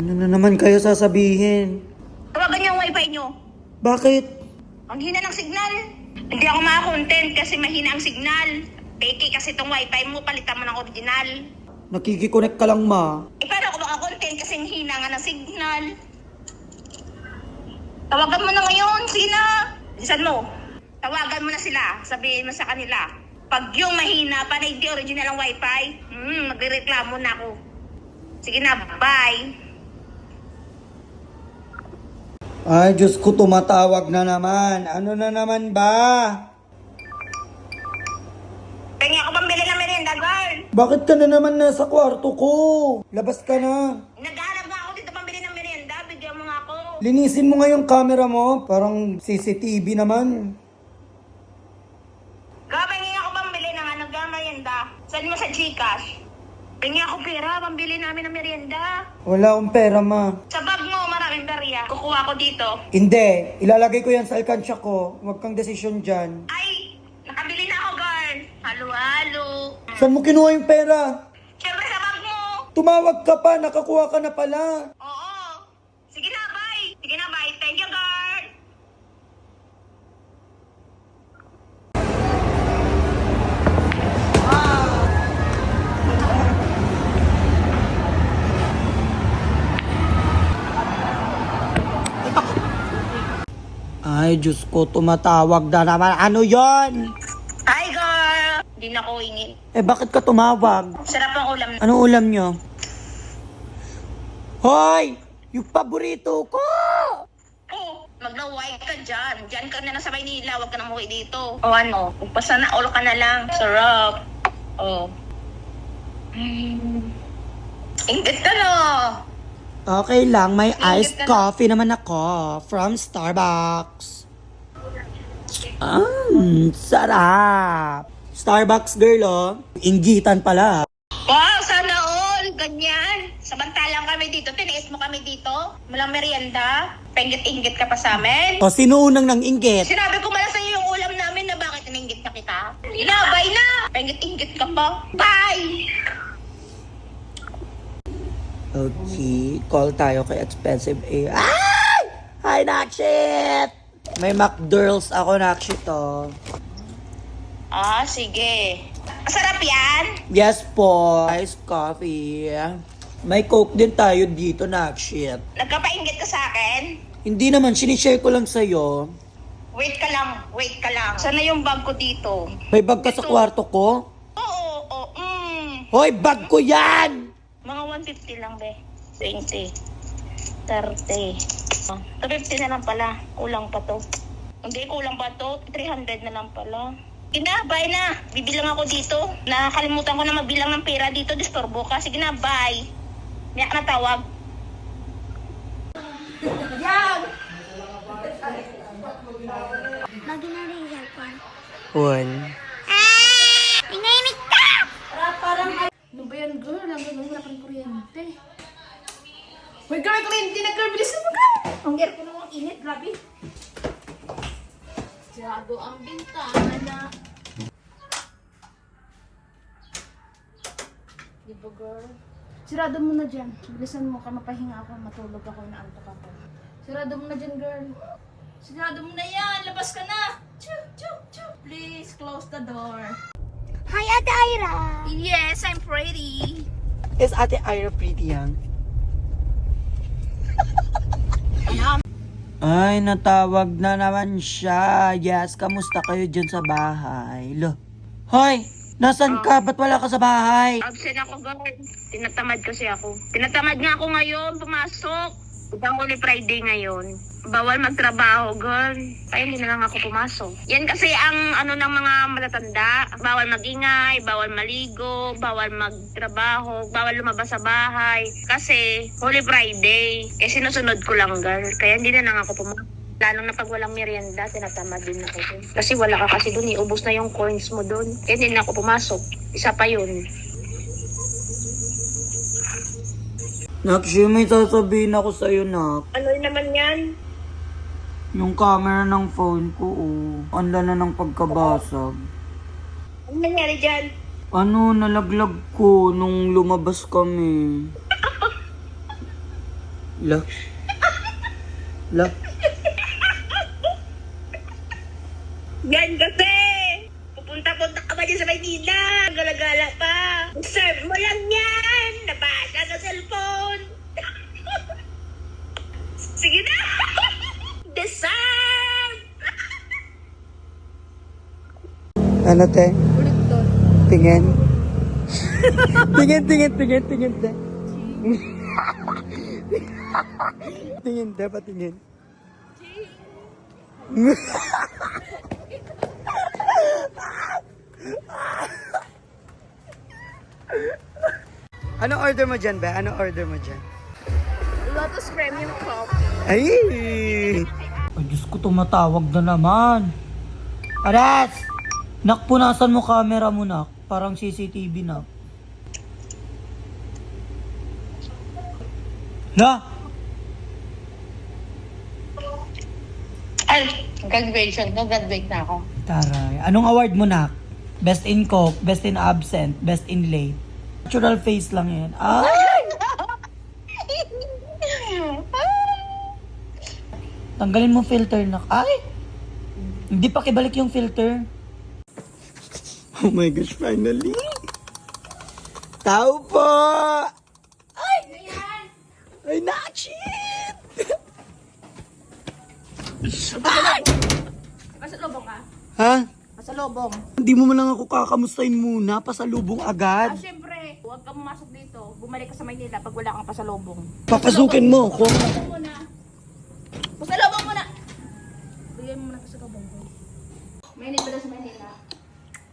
Ano na naman kayo sasabihin? Tawagan niyo ang wifi niyo. Bakit? Ang hina ng signal. Hindi ako makakontent kasi mahina ang signal. Peke kasi itong wifi mo, palitan mo ng original. Nakikiconnect ka lang, ma. Paano ako makakontent kasi ang hina nga ng signal? Tawagan mo na ngayon, sige na. Bilisan mo. Tawagan mo na sila. Sabihin mo sa kanila. Pag yung mahina pa na hindi original ang wifi, magrereklamo na ako. Sige na, bye. Ay, Diyos ko, tumatawag na naman. Ano na naman ba? Pengi ako pambili ng merienda, girl. Bakit ka na naman nasa kwarto ko? Labas ka na. Naghahanap nga ako dito pambili ng merienda. Bigyan mo nga ako. Linisin mo nga yung camera mo. Parang CCTV naman. Pengi ako pambili ng merienda. Saan mo sa Gcash? Pengi ako pera, pambili namin ng merienda. Wala akong pera, ma. Sa bag mo, maraming barya. Kukuha ko dito. Hindi. Ilalagay ko yan sa alkansya ko. Huwag kang desisyon dyan. Ay, nakabili na ako, girl. Halo-halo. Saan mo kinuha yung pera? Siyempre sa bag mo. Tumawag ka pa. Nakakuha ka na pala. Oo. Sige na, bye. Sige na, bye. Thank you, girl. Ay, Diyos ko, tumatawag na naman. Ano yon? Hi, girl. Hindi na ko ingin. Eh, bakit ka tumawag? Sarap ang ulam. Anong ulam nyo? Hoy! Yung paborito ko! Oh, maglaway ka dyan. Dyan ka na sa Maynila. Huwag ka na umuwi dito. O ano, upasa na ulo ka na lang. Sarap. Oh. Ingit ka na. Okay lang, may iced ka na. coffee naman ako from Starbucks. Sarap! Starbucks girl, oh. Inggitan pala. Wow, sana all. Ganyan. Samantalang kami dito, tiniis mo kami dito. Walang merienda. Penggit-inggit ka pa sa amin. O, sino unang nang inggit? Sinabi ko mala sa'yo yung ulam namin na bakit ininggit na kita. Inabay na. Penggit-inggit ka pa. Bye! Okay, call tayo kay Expensive A. Ay! Hi, Nakshit! May McDirls ako, Nakshit, oh. Ah, sige. Masarap yan? Yes po, iced coffee. May Coke din tayo dito, Nakshit. Nagkapainggit ka sa akin? Hindi naman, sinishare ko lang sa'yo. Wait ka lang, wait ka lang. Sana yung bag ko dito? May bag ka sa kwarto ko? Oo. Hoy, bag ko yan! Mga 150 lang, be. 20. 30. 250 na lang pala. Kulang pa to. Hindi, kulang pa to. 300 na lang pala. Sige na, bye na. Bibilang ako dito. Nakakalimutan ko na magbilang ng pera dito. Disturbo ka. Sige na, bye. Niyak na tawag. Yan! Lagi na rin yung cellphone. One. Inainig ka! Ano ba yan, girl? Wala kang kuryente. Uy, girl, kuryente na, girl. Bilis mo, girl. Ang air ko namang init, grabe. Sirado ang bintana na. Di ba, girl? Sirado mo na dyan. Bilisan mo ka, mapahinga ako, matulog ako, inaantok ako. Sirado mo na dyan, girl. Sirado mo na yan, labas ka na. Please, close the door. Hi, Ate Ira! Yes, I'm pretty. Is Ate Ira pretty yan? Ay, natawag na naman siya. Yes, kamusta kayo dyan sa bahay? Lo. Hoy! Nasaan ka? Ba't wala ka sa bahay? Absent ako, girl. Tinatamad kasi ako. Tinatamad nga ako ngayon, pumasok. Ibang Holy Friday ngayon. Bawal magtrabaho, girl. Kaya hindi na lang ako pumasok. Yan kasi ang ano ng mga matatanda. Bawal magingay, bawal maligo, bawal magtrabaho, bawal lumabas sa bahay. Kasi Holy Friday. Kaya sinusunod ko lang, girl. Kaya hindi na lang ako pumasok. Lalo na pag walang merienda, tinatamad din ako dun. Kasi wala ka kasi dun, ubos na yung coins mo dun. Kaya hindi na ako pumasok. Isa pa yun. Nakshi, may sasabihin ako sa'yo, Nak. Ano naman yan? Yung camera ng phone ko, oh. Anda na ng pagkabasag. Ano nangyari dyan? Ano, nalaglag ko nung lumabas kami. La. La. Yan kasi! Pupunta-punta ka ba dyan sa Maynila? Gala-gala pa. Serve mo lang yan! Nabasa sa cellphone! Sige na! Deserve! Ano, te? Ulit doon. Tingin. tingin, te. tingin, te, patingin. Ano order mo dyan, be? Ano order mo dyan? Lotus Premium Coffee. Ay! Ay, Diyos ko, tumatawag na naman. Aras! Nak, punasan mo camera mo, nak. Parang CCTV, nak. La! Ay, graduate na ako. Taray. Anong award mo, nak? Best in coke, best in absent, best in late. Natural face lang yan. Ay! Tanggalin mo filter, nak. Ay! Hindi pa kibalik yung filter. Oh my gosh, finally! Tao po! Ay! Ay, nakshit! Ay! Pasalubong ka? Ha? Pasalubong. Hindi mo man lang ako kakamustahin muna, pasalubong agad. Siyempre, huwag kang pumasok dito. Bumalik ka sa Maynila pag wala kang pasalubong. Papasukin mo ako. Pasalubong muna. Pasalubong muna. Bigyan mo muna pasalubong ko. Maynila pala sa Maynila.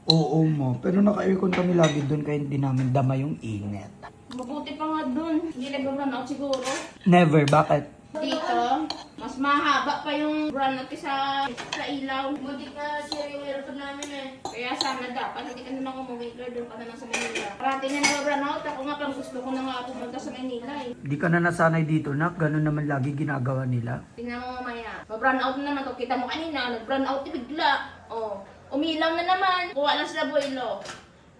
Oo mo, pero naka-aircon kami lagi doon kaya hindi namin dama yung init. Mabuti pa nga dun. Hindi nag-run out siguro. Never, bakit? Dito, mas mahaba pa yung run natin sa ilaw. Buti ka siya yung aircon namin eh. Kaya sana dapat hindi ka na lang umuwi ka doon ka na lang sa Manila. Parati na nag-run out. Ako nga parang gusto ko na nga pumunta sa Manila eh. Di ka na nasanay dito, nak. Ganun naman lagi ginagawa nila. Tingnan mo mamaya. Mag-run out na naman to. Kita mo kanina, nag-run out bigla. Oh, umilaw na naman. Kuha lang sila boilo.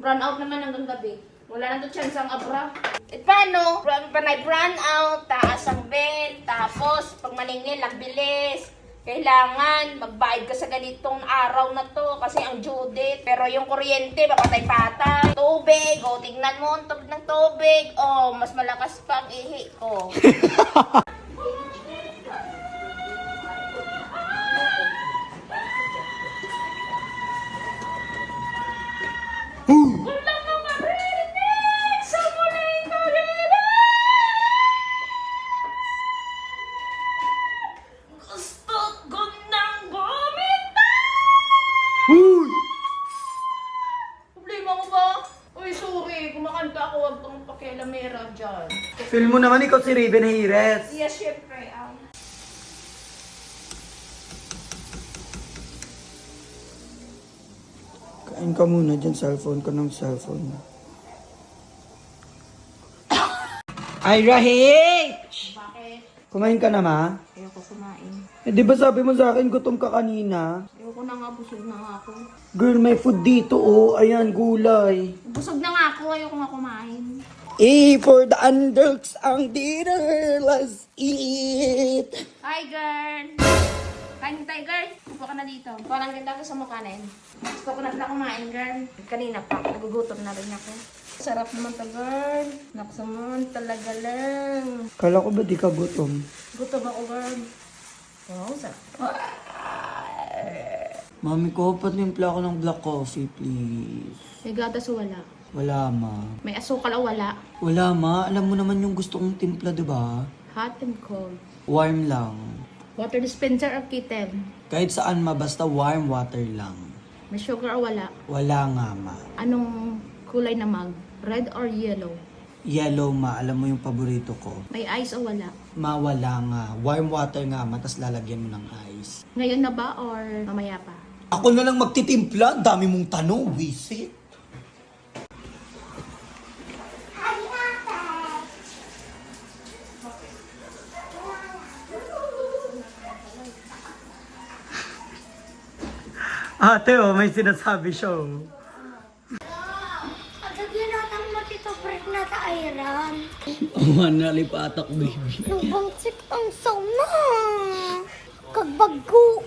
Run out naman hanggang gabi. Wala na to chance ang abra. At paano? Run out, taas ang bell, tapos pag maningil, nagbilis. Kailangan magbayad ka sa ganitong araw na to kasi ang due date. Pero yung kuryente, papatay-patay. Tubig, o tingnan mo ang tubig ng tubig. O, mas malakas pa ang ihi ko. Uy! Problema mo ba? Uy, sorry. Kumakanta ako. Huwag kang pakialamera dyan. Feel mo naman ikaw si Raven Hayres. Yes, syempre. Kain ka muna dyan, cellphone ka ng cellphone. Ay, Rahich! Bakit? Kumain ka na, ma? Ayoko kumain. Eh, di ba sabi mo sa akin, gutom ka kanina? Ayoko na nga. Busog na nga ako. Girl, may food dito, oh. Ayan, gulay. Busog na nga ako. Ayoko nga kumain. Eh, for the unders ang dinner, let's eat! Hi, girl! Kain tayo, girl. Upo ka na dito. Parang ganda ko sa mukha na yun. Gusto ko na pala kumain, girl. Kanina pa. Nagugutom na rin ako. Sarap naman to, girl. Naksaman talaga lang. Kala ko ba di ka gutom? Gutom ako, girl. Wow, sarap. Mami ko, patimpla ako ng black coffee, please. May gatas o wala? Wala, ma. May asukal o wala? Wala, ma. Alam mo naman yung gusto kong timpla, di ba? Hot and cold. Warm lang. Water dispenser or kitten? Kahit saan, ma. Basta warm water lang. May sugar o wala? Wala nga, ma. Anong kulay na mug? Red or yellow? Yellow, ma. Alam mo yung paborito ko. May ice o wala? Ma, wala nga. Warm water nga, ma. Tas lalagyan mo ng ice. Ngayon na ba or mamaya pa? Ako na lang magtitimpla. Dami mong tanong, wisit. Ate, oh, may sinasabi siya, oh. Agad yun ang matito, break na ta Iran. Awan na lipatak, baby. Yung bangsik ang sama. Kagbago.